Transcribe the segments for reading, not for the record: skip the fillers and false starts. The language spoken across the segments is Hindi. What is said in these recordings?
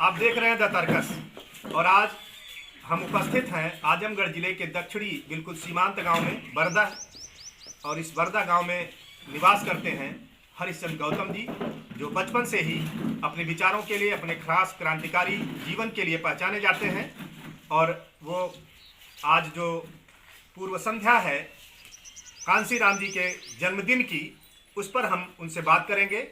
आप देख रहे हैं द तर्कस और आज हम उपस्थित हैं आजमगढ़ जिले के दक्षिणी बिल्कुल सीमांत गांव में बरदा। और इस बरदा गांव में निवास करते हैं हरिश्चंद्र गौतम जी, जो बचपन से ही अपने विचारों के लिए, अपने खास क्रांतिकारी जीवन के लिए पहचाने जाते हैं। और वो आज जो पूर्व संध्या है कांसीराम जी के जन्मदिन की, उस पर हम उनसे बात करेंगे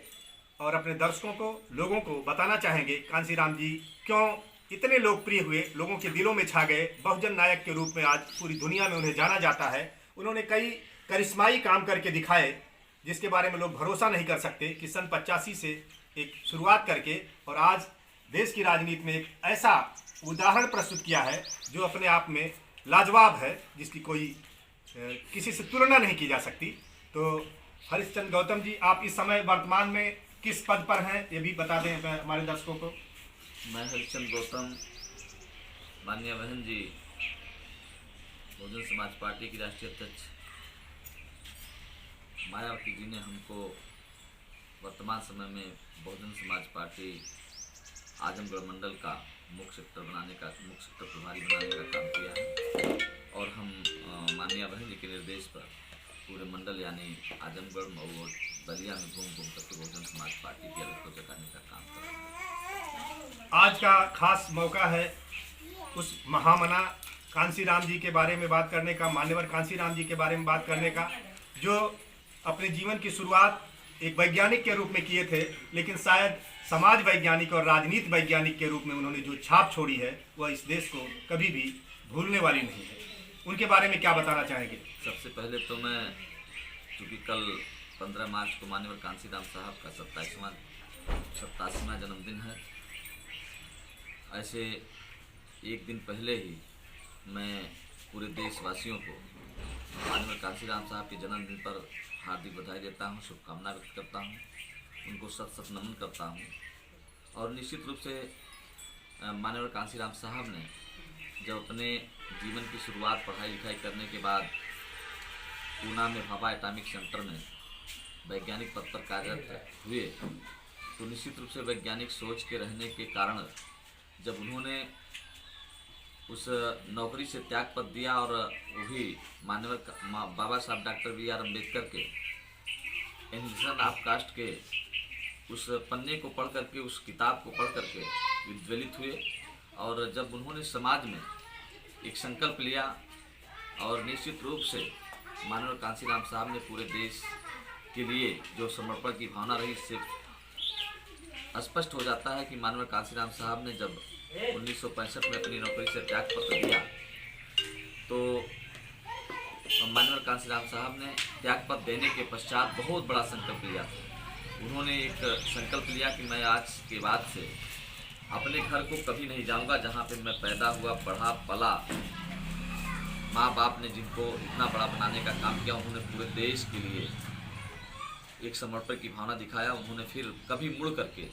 और अपने दर्शकों को, लोगों को बताना चाहेंगे कांसीराम जी क्यों इतने लोकप्रिय हुए, लोगों के दिलों में छा गए, बहुजन नायक के रूप में आज पूरी दुनिया में उन्हें जाना जाता है। उन्होंने कई करिश्माई काम करके दिखाए जिसके बारे में लोग भरोसा नहीं कर सकते कि सन 85 से एक शुरुआत करके और आज देश की राजनीति में एक ऐसा उदाहरण प्रस्तुत किया है जो अपने आप में लाजवाब है, जिसकी कोई किसी से तुलना नहीं की जा सकती। तो हरिश्चंद्र गौतम जी, आप इस समय वर्तमान में किस पद पर हैं ये भी बता दें हमारे दर्शकों को। मैं हरिश्चंद्र गौतम, माननीय बहन जी बहुजन समाज पार्टी की राष्ट्रीय अध्यक्ष मायावती जी ने हमको वर्तमान समय में बहुजन समाज पार्टी आजमगढ़ मंडल का मुख्य सेक्टर प्रभारी बनाने का काम किया है। और हम माननीय बहन जी के निर्देश पर पूरे मंडल यानी आजमगढ़, मऊ और बलिया में घूम करके बहुजन समाज पार्टी की अलग को जगाने का काम कर रहे हैं। आज का खास मौका है उस महामना कांसीराम जी के बारे में बात करने का, मान्यवर कांसीराम जी के बारे में बात करने का, जो अपने जीवन की शुरुआत एक वैज्ञानिक के रूप में किए थे, लेकिन शायद समाज वैज्ञानिक और राजनीति वैज्ञानिक के रूप में उन्होंने जो छाप छोड़ी है वह इस देश को कभी भी भूलने वाली नहीं है। उनके बारे में क्या बताना चाहेंगे? सबसे पहले तो मैं, चूँकि कल 15 मार्च को माननीय कांसीराम साहब का 87वां जन्मदिन है, ऐसे एक दिन पहले ही मैं पूरे देशवासियों को माननीय कांसीराम साहब के जन्मदिन पर हार्दिक बधाई देता हूँ, शुभकामना व्यक्त करता हूँ, उनको सत सत नमन करता हूँ। और निश्चित रूप से माननीय कांसीराम साहब ने जब अपने जीवन की शुरुआत पढ़ाई लिखाई करने के बाद पूना में भाभा एटॉमिक सेंटर में वैज्ञानिक पद पर कार्यरत हुए, तो निश्चित रूप से वैज्ञानिक सोच के रहने के कारण जब उन्होंने उस नौकरी से त्याग पत्र दिया और वो भी माननीय बाबा साहब डॉक्टर B.R. अम्बेडकर के एनलिसन ऑफ कास्ट के उस पन्ने को पढ़ करके, उस किताब को पढ़ करके विज्वलित हुए। और जब उन्होंने समाज में एक संकल्प लिया और निश्चित रूप से माननीय कांसीराम साहब ने पूरे देश के लिए जो समर्पण की भावना रही, इससे स्पष्ट हो जाता है कि माननीय कांसीराम साहब ने जब 1965 में अपनी नौकरी से त्याग पत्र दिया तो माननीय कांसीराम साहब ने त्याग पत्र देने के पश्चात बहुत बड़ा संकल्प लिया। उन्होंने एक संकल्प लिया कि मैं आज के बाद से अपने घर को कभी नहीं जाऊंगा जहां पे मैं पैदा हुआ, पढ़ा, पला। माँ बाप ने जिनको इतना बड़ा बनाने का काम किया, उन्होंने पूरे देश के लिए एक समर्पण की भावना दिखाया। उन्होंने फिर कभी मुड़ करके,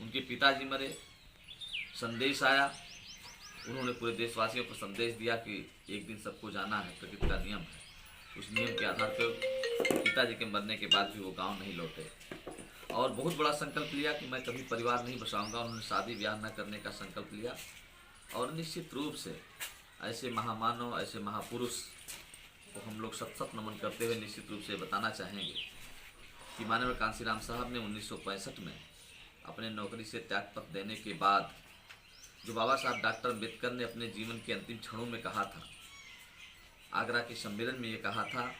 उनके पिताजी मरे, संदेश आया, उन्होंने पूरे देशवासियों को संदेश दिया कि एक दिन सबको जाना है, प्रकृति का नियम है। उस नियम के आधार पर पिताजी के मरने के बाद भी वो गांव नहीं लौटे और बहुत बड़ा संकल्प लिया कि मैं कभी परिवार नहीं बसाऊंगा। उन्होंने शादी ब्याह न करने का संकल्प लिया। और निश्चित रूप से ऐसे महामानव, ऐसे महापुरुष को हम लोग सत सत नमन करते हुए निश्चित रूप से बताना चाहेंगे कि माननीय कांसीराम साहब ने 1965 में अपने नौकरी से त्याग पत्र देने के बाद जो बाबा साहब डॉक्टर अम्बेडकर ने अपने जीवन के अंतिम क्षणों में कहा था, आगरा के सम्मेलन में ये कहा था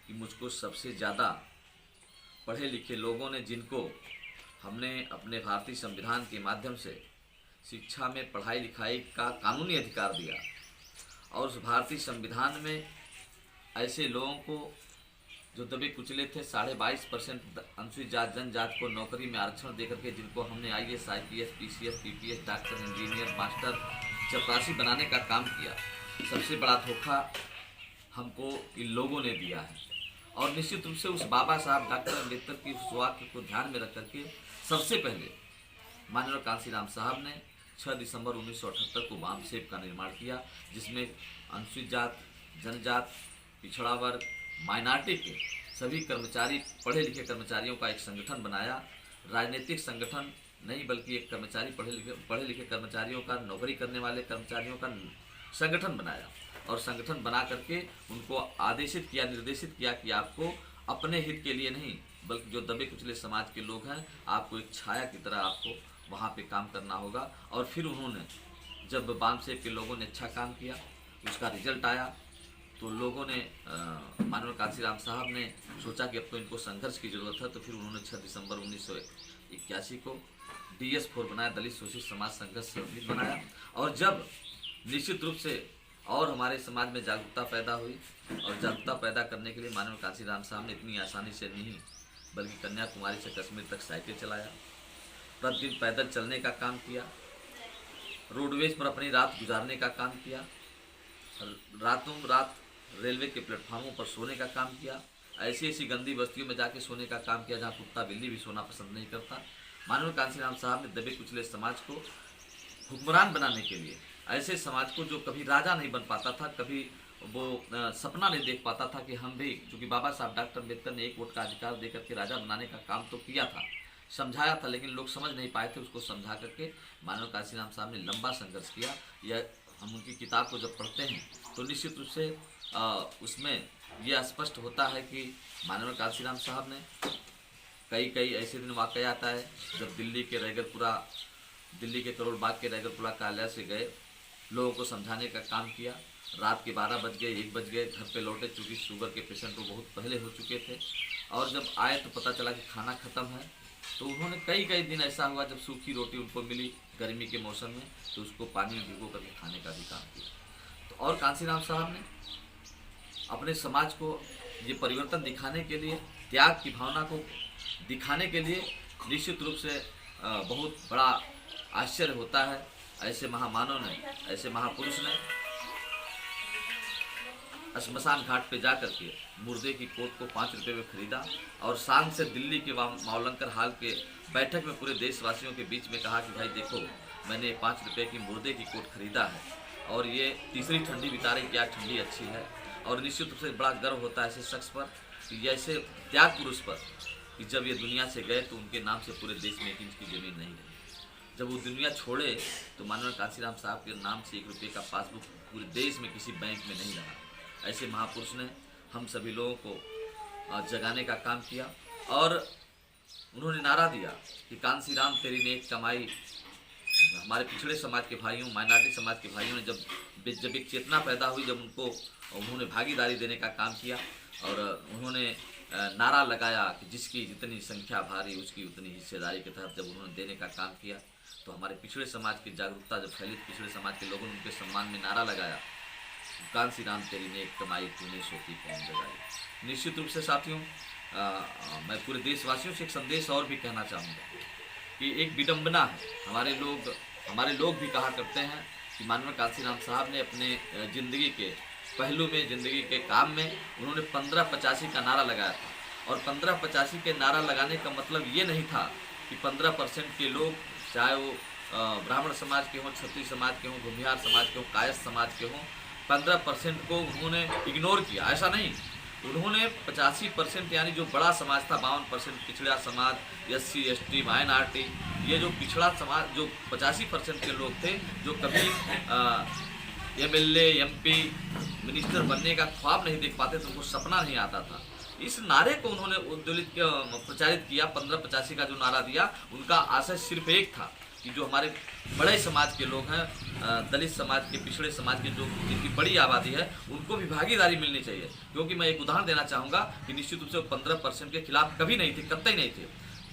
कि मुझको सबसे ज़्यादा पढ़े लिखे लोगों ने, जिनको हमने अपने भारतीय संविधान के माध्यम से शिक्षा में पढ़ाई लिखाई का कानूनी अधिकार दिया, और उस भारतीय संविधान में ऐसे लोगों को जो दबे कुचले थे, 22.5% अनुसूचित जात जनजात को नौकरी में आरक्षण देकर के, जिनको हमने IAS, IPS, PCS, PPS, doctor, engineer, master, चपरासी बनाने का काम किया, सबसे बड़ा धोखा हमको इन लोगों ने दिया है। और निश्चित रूप से उस बाबा साहब डॉक्टर अम्बेडकर की उस वाक्य को ध्यान में रख करके सबसे पहले माननीय कांसीराम साहब ने 6 दिसंबर 1978 को वाम सेब का निर्माण किया, जिसमें अनुसूचित जात, जनजात, पिछड़ा वर्ग, माइनॉरिटी के सभी कर्मचारी, पढ़े लिखे कर्मचारियों का एक संगठन बनाया, राजनीतिक संगठन नहीं बल्कि एक कर्मचारी पढ़े लिखे कर्मचारियों का, नौकरी करने वाले कर्मचारियों का संगठन बनाया और संगठन बना करके उनको आदेशित किया, निर्देशित किया कि आपको अपने हित के लिए नहीं बल्कि जो दबे कुचले समाज के लोग हैं, आपको एक छाया की तरह आपको वहाँ पे काम करना होगा। और फिर उन्होंने जब बामसेब के लोगों ने अच्छा काम किया, उसका रिजल्ट आया, तो लोगों ने माननीय कांसीराम साहब ने सोचा कि अब तो इनको संघर्ष की ज़रूरत है। तो फिर उन्होंने 6 दिसंबर 1981 को DS4 बनाया, दलित शोषित समाज संघर्ष समिति बनाया। और जब निश्चित रूप से और हमारे समाज में जागरूकता पैदा हुई, और जागरूकता पैदा करने के लिए माननीय कांसीराम साहब ने इतनी आसानी से नहीं बल्कि कन्याकुमारी से कश्मीर तक साइकिल चलाया, प्रतिदिन पैदल चलने का काम किया, रोडवेज पर अपनी रात गुजारने का काम किया, रातों रात रेलवे के प्लेटफार्मों पर सोने का काम किया, ऐसी ऐसी गंदी बस्तियों में जाके सोने का काम किया जहाँ कुत्ता बिल्ली भी सोना पसंद नहीं करता। माननीय कांसीराम साहब ने दबे कुचले समाज को हुक्मरान बनाने के लिए, ऐसे समाज को जो कभी राजा नहीं बन पाता था, कभी वो सपना नहीं देख पाता था कि हम भी, क्योंकि बाबा साहब डॉक्टर अम्बेडकर ने 1 वोट का अधिकार देकर के राजा बनाने का काम तो किया था, समझाया था, लेकिन लोग समझ नहीं पाए थे। उसको समझा करके माननीय कांसीराम साहब ने लंबा संघर्ष किया। यह हम उनकी किताब को जब पढ़ते हैं तो निश्चित रूप से उसमें यह स्पष्ट होता है कि माननीय कांसीराम साहब ने कई ऐसे दिन वाकया आता है जब दिल्ली के करोड़ बाग के रैगरपुरा कार्यालय से गए, लोगों को समझाने का काम किया। रात के 12 बज गए, 1 बज गए, घर पे लौटे, चूँकि शुगर के पेशेंट वो बहुत पहले हो चुके थे। और जब आए तो पता चला कि खाना ख़त्म है। तो उन्होंने कई दिन ऐसा हुआ जब सूखी रोटी उनको मिली गर्मी के मौसम में, तो उसको पानी में भिगो करके खाने का भी काम किया। तो और कांसीराम साहब ने अपने समाज को ये परिवर्तन दिखाने के लिए, त्याग की भावना को दिखाने के लिए, निश्चित रूप से बहुत बड़ा आश्चर्य होता है ऐसे महामानव ने, ऐसे महापुरुष ने श्मशान घाट पे जा करके मुर्दे की कोट को 5 रुपये में खरीदा और शान से दिल्ली के मावलंकर हाल के बैठक में पूरे देशवासियों के बीच में कहा कि भाई देखो, मैंने 5 रुपये की मुर्दे की कोट खरीदा है और ये तीसरी ठंडी बिता रही, क्या ठंडी अच्छी है। और निश्चित रूप से बड़ा गर्व होता है ऐसे शख्स पर, कि ऐसे त्याग पुरुष पर, कि जब ये दुनिया से गए तो उनके नाम से पूरे देश में 1 इंच की ज़मीन नहीं रही। जब वो दुनिया छोड़े तो माननीय कांसीराम साहब के नाम से 1 रुपये का पासबुक पूरे देश में किसी बैंक में नहीं रहा। ऐसे महापुरुष ने हम सभी लोगों को जगाने का काम किया और उन्होंने नारा दिया कि कांसीराम तेरी नेक कमाई। हमारे पिछड़े समाज के भाइयों, माइनॉरिटी समाज के भाइयों ने जब एक चेतना पैदा हुई, जब उन्होंने भागीदारी देने का काम किया और उन्होंने नारा लगाया कि जिसकी जितनी संख्या भारी उसकी उतनी हिस्सेदारी के तहत जब उन्होंने देने का काम किया, तो हमारे पिछड़े समाज की जागरूकता जब फैली, पिछड़े समाज के लोगों ने उनके सम्मान में नारा लगाया, कांसीराम तेरी नेक कमाई तूने सोती कौन जगाई। निश्चित रूप से साथियों, मैं पूरे देशवासियों से एक संदेश और भी कहना चाहूँगा कि एक विडंबना है, हमारे लोग भी कहा करते हैं कि माननीय कांसीराम साहब ने अपने ज़िंदगी के पहलू में, ज़िंदगी के काम में उन्होंने 1585 का नारा लगाया था। और 1585 के नारा लगाने का मतलब ये नहीं था कि 15% के लोग, चाहे वो ब्राह्मण समाज के हों, क्षत्रिय समाज के हों, भूमिहार समाज के हों, कायस्थ समाज के हों, 15% को उन्होंने इग्नोर किया, ऐसा नहीं। उन्होंने 85% यानी जो बड़ा समाज था, 52% पिछड़ा समाज, SC ST माइनॉरिटी, ये जो पिछड़ा समाज, जो 85% के लोग थे जो कभी MLA MP मिनिस्टर बनने का ख्वाब नहीं देख पाते थे, उनको सपना नहीं आता था। इस नारे को उन्होंने उद्दोलित प्रचारित किया। 1585 का जो नारा दिया, उनका आशय सिर्फ एक था कि जो हमारे बड़े समाज के लोग हैं, दलित समाज के, पिछड़े समाज के, जो जिनकी बड़ी आबादी है, उनको भी भागीदारी मिलनी चाहिए। क्योंकि मैं एक उदाहरण देना चाहूँगा कि निश्चित रूप से 15% के खिलाफ कभी नहीं थे, कतई नहीं थे।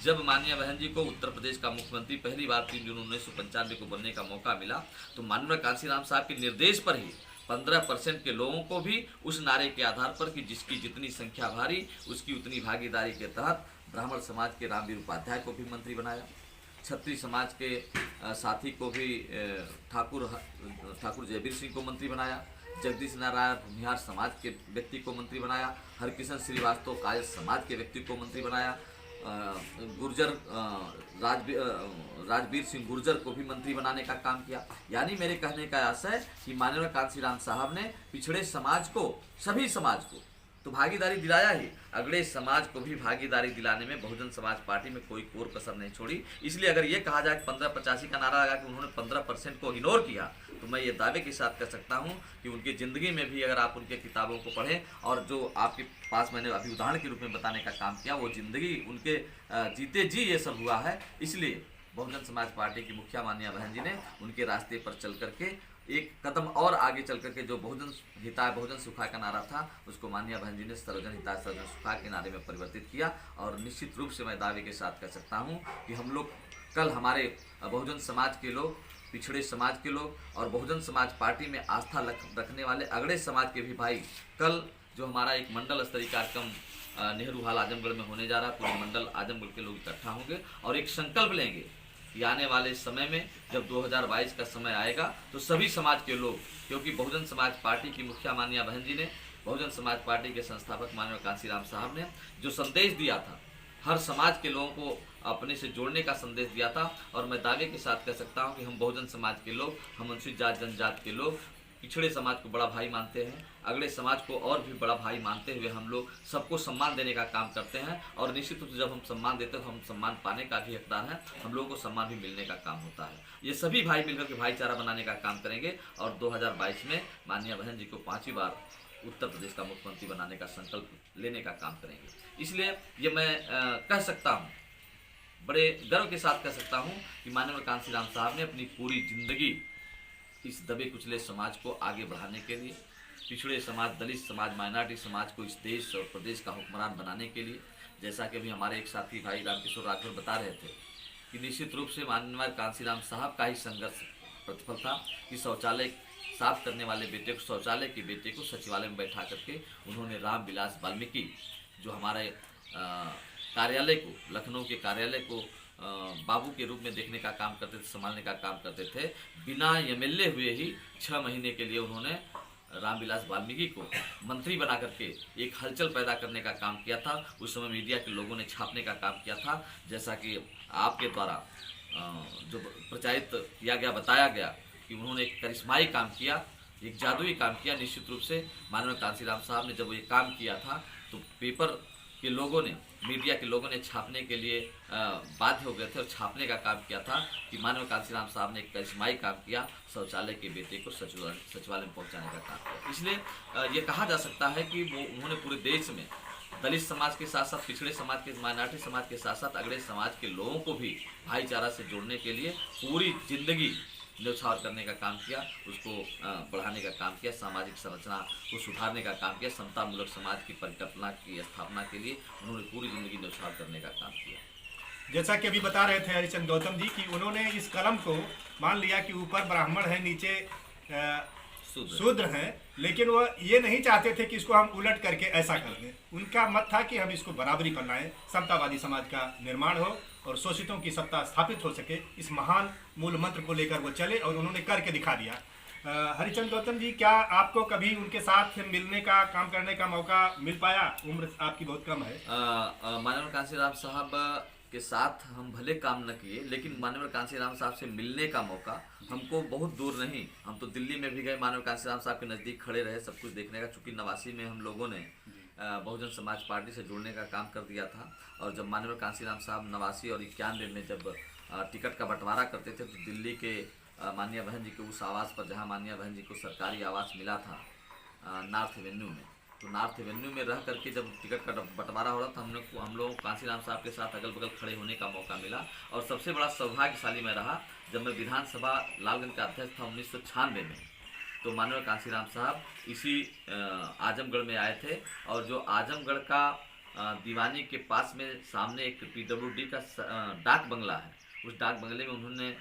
जब माननीय बहन जी को उत्तर प्रदेश का मुख्यमंत्री पहली बार 3 जून 1995 को बनने का मौका मिला, तो माननीय कांसीराम साहब के निर्देश पर ही 15% के लोगों को भी उस नारे के आधार पर कि जिसकी जितनी संख्या भारी उसकी उतनी भागीदारी के तहत ब्राह्मण समाज के रामवीर उपाध्याय को भी मंत्री बनाया, क्षत्रिय समाज के साथी को भी ठाकुर जयवीर सिंह को मंत्री बनाया, जगदीश नारायण भूमिहार समाज के व्यक्ति को मंत्री बनाया, हरकिशन श्रीवास्तव कायस्थ समाज के व्यक्ति को मंत्री बनाया, गुर्जर राजवीर सिंह गुर्जर को भी मंत्री बनाने का काम किया। यानी मेरे कहने का आशय कि माननीय कांसीराम साहब ने पिछड़े समाज को, सभी समाज को तो भागीदारी दिलाया ही, अगड़े समाज को भी भागीदारी दिलाने में बहुजन समाज पार्टी में कोई कोर कसर नहीं छोड़ी। इसलिए अगर ये कहा जाए कि 1585 का नारा लगा कि उन्होंने 15% को इग्नोर किया, तो मैं ये दावे के साथ कह सकता हूँ कि उनकी ज़िंदगी में भी अगर आप उनके किताबों को पढ़ें, और जो आपके पास मैंने अभी उदाहरण के रूप में बताने का काम किया, वो ज़िंदगी उनके जीते जी ये सब हुआ है। इसलिए बहुजन समाज पार्टी की मुखिया माननीय बहन जी ने उनके रास्ते पर चल करके एक कदम और आगे चल करके जो बहुजन हिताय बहुजन सुखाय का नारा था, उसको माननीय बहन जी ने सर्वजन हिताय सर्वजन सुखाय के नारे में परिवर्तित किया। और निश्चित रूप से मैं दावे के साथ कह सकता हूँ कि हम लोग कल, हमारे बहुजन समाज के लोग, पिछड़े समाज के लोग और बहुजन समाज पार्टी में आस्था रखने वाले अगड़े समाज के भी भाई, कल जो हमारा एक मंडल स्तरीय कार्यक्रम नेहरू हाल आजमगढ़ में होने जा रहा है, पूरे मंडल आजमगढ़ के लोग इकट्ठा होंगे और एक संकल्प लेंगे कि आने वाले समय में जब 2022 का समय आएगा तो सभी समाज के लोग, क्योंकि बहुजन समाज पार्टी की मुखिया माननीय बहन जी ने, बहुजन समाज पार्टी के संस्थापक माननीय कांसीराम साहब ने जो संदेश दिया था, हर समाज के लोगों को अपने से जोड़ने का संदेश दिया था। और मैं दावे के साथ कह सकता हूं कि हम बहुजन समाज के लोग, हम अनुसूचित जात जनजात के लोग पिछड़े समाज को बड़ा भाई मानते हैं, अगले समाज को और भी बड़ा भाई मानते हुए हम लोग सबको सम्मान देने का काम करते हैं। और निश्चित रूप से जब हम सम्मान देते हैं तो हम सम्मान पाने का भी हकदार हैं, हम लोगों को सम्मान भी मिलने का काम होता है। ये सभी भाई मिलकर के भाईचारा बनाने का काम करेंगे और 2022 में माननीय बहन जी को 5वीं बार उत्तर प्रदेश का मुख्यमंत्री बनाने का संकल्प लेने का काम करेंगे। इसलिए ये मैं कह सकता हूँ, बड़े गर्व के साथ कह सकता हूँ कि माननीय कांसीराम साहब ने अपनी पूरी जिंदगी इस दबे कुचले समाज को आगे बढ़ाने के लिए, पिछड़े समाज, दलित समाज, माइनॉरिटी समाज को इस देश और प्रदेश का हुक्मरान बनाने के लिए, जैसा कि अभी हमारे एक साथी भाई रामकिशोर राठौर बता रहे थे कि निश्चित रूप से माननीय कांसीराम साहब का ही संघर्ष प्रतिफल था कि शौचालय साफ करने वाले बेटे को, शौचालय के बेटे को सचिवालय में बैठा करके उन्होंने रामविलास वाल्मीकि, जो हमारे कार्यालय को, लखनऊ के कार्यालय को बाबू के रूप में देखने का काम करते थे, संभालने का काम करते थे, बिना एमएलए हुए ही 6 महीने के लिए उन्होंने रामविलास वाल्मीकि को मंत्री बना करके एक हलचल पैदा करने का काम किया था। उस समय मीडिया के लोगों ने छापने का काम किया था, जैसा कि आपके द्वारा जो प्रचारित किया गया, बताया गया कि उन्होंने एक करिश्माई काम किया, एक जादुई काम किया। निश्चित रूप से माननीय कांसीराम साहब ने जब ये काम किया था तो पेपर के लोगों ने, मीडिया के लोगों ने छापने के लिए बाध्य हो गए थे और छापने का काम किया था कि माननीय कांसीराम साहब ने एक करिश्माई काम किया, शौचालय के बेटे को सचिवालय में पहुंचाने का काम किया। इसलिए ये कहा जा सकता है कि वो उन्होंने पूरे देश में दलित समाज के साथ साथ, पिछड़े समाज के, माइनॉरिटी समाज के साथ साथ अगड़े समाज के लोगों को भी भाईचारा से जोड़ने के लिए पूरी जिंदगी न्यौछावर करने का काम किया, उसको बढ़ाने का काम किया, सामाजिक संरचना को सुधारने का काम किया, समतामूलक समाज की परिकल्पना की स्थापना के लिए उन्होंने पूरी जिंदगी न्यौछावर करने का काम किया। जैसा कि अभी बता रहे थे हरिचंद गौतम जी कि उन्होंने इस कलम को मान लिया कि ऊपर ब्राह्मण है, नीचे शूद्र हैं, लेकिन वह ये नहीं चाहते थे कि इसको हम उलट करके ऐसा कर दें। उनका मत था कि हम इसको बराबरी पर लाएं, समतावादी समाज का निर्माण हो और शोषितों की सत्ता स्थापित हो सके। इस महान मूल मंत्र को लेकर वो चले और उन्होंने करके दिखा दिया। हरिचंद गौतम जी, क्या आपको कभी उनके साथ मिलने का, काम करने का मौका मिल पाया? उम्र आपकी बहुत कम है। माननीय कांसीराम साहब के साथ हम भले काम न किए, लेकिन माननीय कांसीराम साहब से मिलने का मौका हमको बहुत दूर नहीं, हम तो दिल्ली में भी गए, माननीय कांसीराम साहब के नज़दीक खड़े रहे, सब कुछ देखने का। चूँकि 89 में हम लोगों ने बहुजन समाज पार्टी से जुड़ने का काम कर दिया था, और जब माननीय कांसीराम साहब 89 और 91 में जब टिकट का बंटवारा करते थे तो दिल्ली के माननीय बहन जी के उस आवास पर, जहाँ माननीय बहन जी को सरकारी आवास मिला था नॉर्थ एवेन्यू में, तो नॉर्थ एवेन्यू में रह करके जब टिकट का बंटवारा हो रहा था, हम लोगों को कांसीराम साहब के साथ अगल बगल खड़े होने का मौका मिला। और सबसे बड़ा सौभाग्यशाली मैं रहा जब मैं विधानसभा लालगंज का अध्यक्ष था 1996 में, तो माननीय कांसीराम साहब इसी आजमगढ़ में आए थे, और जो आजमगढ़ का दीवानी के पास में सामने एक PWD का डाक बंगला है, उस डाक बंगले में उन्होंने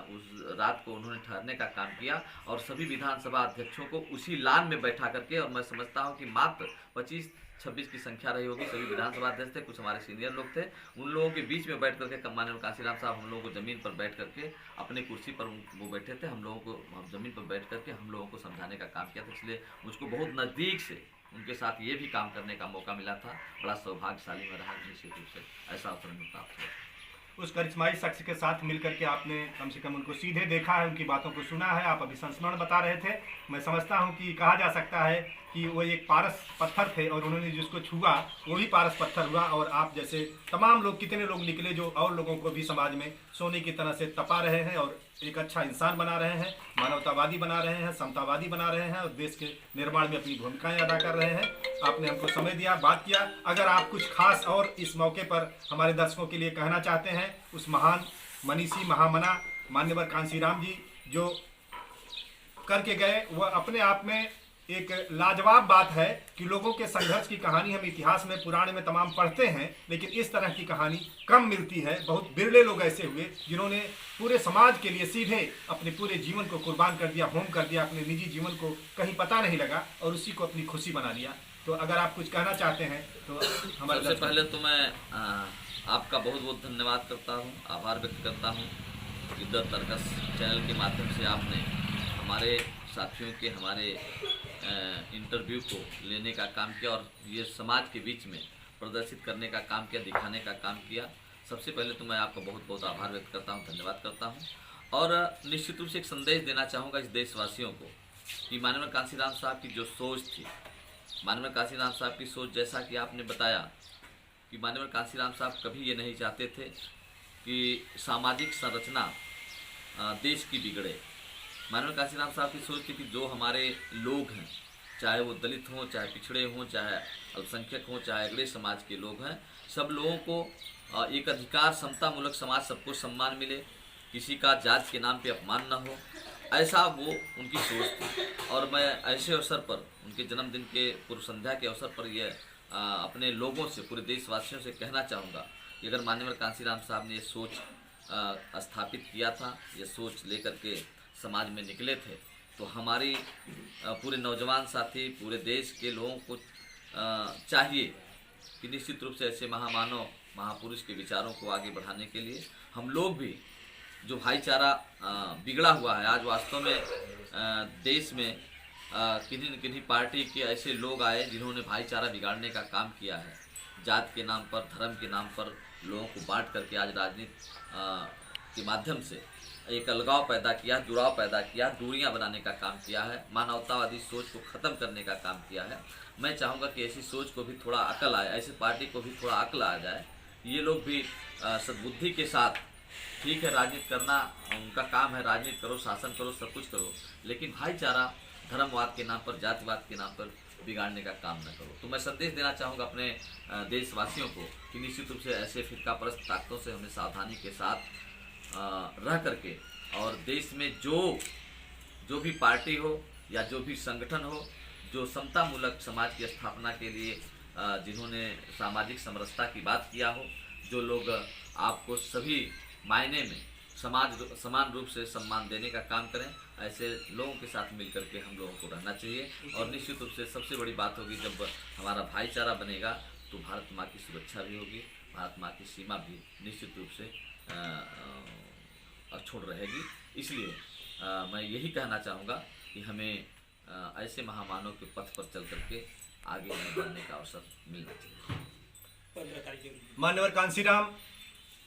उस रात को उन्होंने ठहरने का काम किया, और सभी विधानसभा अध्यक्षों को उसी लान में बैठा करके, और मैं समझता हूं कि मात्र 25-26 की संख्या रही होगी, सभी विधानसभा अध्यक्ष थे, कुछ हमारे सीनियर लोग थे, उन लोगों के बीच में बैठ करके माननीय कांसीराम साहब हम लोगों को ज़मीन पर बैठ करके, अपने कुर्सी पर वो बैठे थे, हम लोगों को ज़मीन पर बैठ करके हम लोगों को समझाने का काम किया था। इसलिए मुझको बहुत नज़दीक से उनके साथ ये भी काम करने का मौका मिला था। बड़ा सौभाग्यशाली में रहा, निश्चित रूप से ऐसा अवसर में प्राप्त हुआ। उस करिश्माई शख्स के साथ मिलकर के आपने कम से कम उनको सीधे देखा है, उनकी बातों को सुना है। आप अभी संस्मरण बता रहे थे। मैं समझता हूँ कि कहा जा सकता है कि वो एक पारस पत्थर थे और उन्होंने जिसको छुआ वो भी पारस पत्थर हुआ। और आप जैसे तमाम लोग, कितने लोग निकले जो और लोगों को भी समाज में सोने की तरह से तपा रहे हैं और एक अच्छा इंसान बना रहे हैं, मानवतावादी बना रहे हैं, समतावादी बना रहे हैं और देश के निर्माण में अपनी भूमिकाएं अदा कर रहे हैं। आपने हमको समय दिया, बात किया। अगर आप कुछ खास और इस मौके पर हमारे दर्शकों के लिए कहना चाहते हैं, उस महान मनीषी महामना मान्यवर कांशीराम जी जो करके गए, वह अपने आप में एक लाजवाब बात है कि लोगों के संघर्ष की कहानी हम इतिहास में, पुराण में तमाम पढ़ते हैं, लेकिन इस तरह की कहानी कम मिलती है। बहुत बिरले लोग ऐसे हुए जिन्होंने पूरे समाज के लिए सीधे अपने पूरे जीवन को कुर्बान कर दिया, होम कर दिया, अपने निजी जीवन को कहीं पता नहीं लगा और उसी को अपनी खुशी बना लिया। तो अगर आप कुछ कहना चाहते हैं तो हमारे सबसे पहले तो मैं आपका बहुत बहुत धन्यवाद करता हूँ, आभार व्यक्त करता हूँ। इधर तर्कस चैनल के माध्यम से आपने हमारे साथियों के हमारे इंटरव्यू को लेने का काम किया और ये समाज के बीच में प्रदर्शित करने का काम किया, दिखाने का काम किया। सबसे पहले तो मैं आपका बहुत बहुत आभार व्यक्त करता हूँ, धन्यवाद करता हूँ। और निश्चित रूप से एक संदेश देना चाहूँगा इस देशवासियों को कि माननीय कांशीराम साहब की जो सोच थी, माननीय कांशीराम साहब की सोच, जैसा कि आपने बताया कि माननीय कांशीराम साहब कभी ये नहीं चाहते थे कि सामाजिक संरचना देश की बिगड़े। माननीय कांशीराम साहब की सोच थी कि जो हमारे लोग हैं, चाहे वो दलित हों, चाहे पिछड़े हों, चाहे अल्पसंख्यक हों, चाहे अगड़े समाज के लोग हैं, सब लोगों को एक अधिकार समतामूलक समाज, सबको सम्मान मिले, किसी का जात के नाम पे अपमान न हो, ऐसा वो उनकी सोच थी। और मैं ऐसे अवसर पर, उनके जन्मदिन के पूर्व संध्या के अवसर पर ये अपने लोगों से, पूरे देशवासियों से कहना चाहूँगा कि अगर माननीय कांशीराम साहब ने ये सोच स्थापित किया था, ये सोच लेकर के समाज में निकले थे, तो हमारी पूरे नौजवान साथी, पूरे देश के लोगों को चाहिए कि निश्चित रूप से ऐसे महामानव, महापुरुष के विचारों को आगे बढ़ाने के लिए हम लोग भी, जो भाईचारा बिगड़ा हुआ है आज वास्तव में देश में, किन्हीं न किन्हीं पार्टी के ऐसे लोग आए जिन्होंने भाईचारा बिगाड़ने का काम किया है। जात के नाम पर, धर्म के नाम पर लोगों को बांट करके आज राजनीति के माध्यम से एक अलगाव पैदा किया, जुड़ाव पैदा किया, दूरियां बनाने का काम किया है, मानवतावादी सोच को ख़त्म करने का काम किया है। मैं चाहूँगा कि ऐसी सोच को भी थोड़ा अकल आए, ऐसी पार्टी को भी थोड़ा अकल आ जाए। ये लोग भी सद्बुद्धि के साथ, ठीक है राजनीति करना उनका काम है, राजनीति करो, शासन करो, सब कुछ करो, लेकिन भाईचारा धर्मवाद के नाम पर, जातिवाद के नाम पर बिगाड़ने का काम न करो। तो मैं संदेश देना चाहूँगा अपने देशवासियों को कि निश्चित रूप से ऐसे फिरकापरस्त ताकतों से हमें सावधानी के साथ रह करके, और देश में जो भी पार्टी हो या जो भी संगठन हो, जो समतामूलक समाज की स्थापना के लिए जिन्होंने सामाजिक समरसता की बात किया हो, जो लोग आपको सभी मायने में समान रूप से सम्मान देने का काम करें, ऐसे लोगों के साथ मिलकर के हम लोगों को रहना चाहिए। और निश्चित रूप से सबसे बड़ी बात होगी, जब हमारा भाईचारा बनेगा तो भारत माँ की सुरक्षा भी होगी, भारत माँ की सीमा भी निश्चित रूप से अक्षुण्ण रहेगी। इसलिए मैं यही कहना चाहूँगा कि हमें ऐसे महामानव के पथ पर चल करके आगे बढ़ने का अवसर मिलना चाहिए। मान्यवर कांशीराम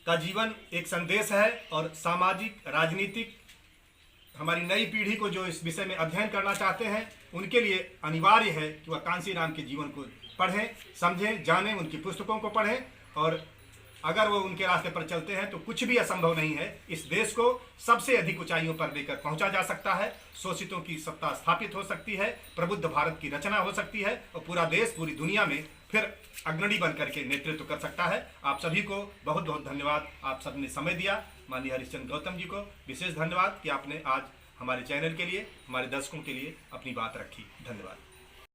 का जीवन एक संदेश है और सामाजिक, राजनीतिक, हमारी नई पीढ़ी को जो इस विषय में अध्ययन करना चाहते हैं उनके लिए अनिवार्य है कि वह कांशीराम के जीवन को पढ़ें, समझें, जानें, उनकी पुस्तकों को पढ़ें। और अगर वो उनके रास्ते पर चलते हैं तो कुछ भी असंभव नहीं है। इस देश को सबसे अधिक ऊंचाइयों पर लेकर पहुंचा जा सकता है, शोषितों की सत्ता स्थापित हो सकती है, प्रबुद्ध भारत की रचना हो सकती है और पूरा देश, पूरी दुनिया में फिर अग्रणी बन करके नेतृत्व कर सकता है। आप सभी को बहुत बहुत धन्यवाद, आप सबने समय दिया। माननीय हरिश्चंद्र गौतम जी को विशेष धन्यवाद कि आपने आज हमारे चैनल के लिए, हमारे दर्शकों के लिए अपनी बात रखी। धन्यवाद।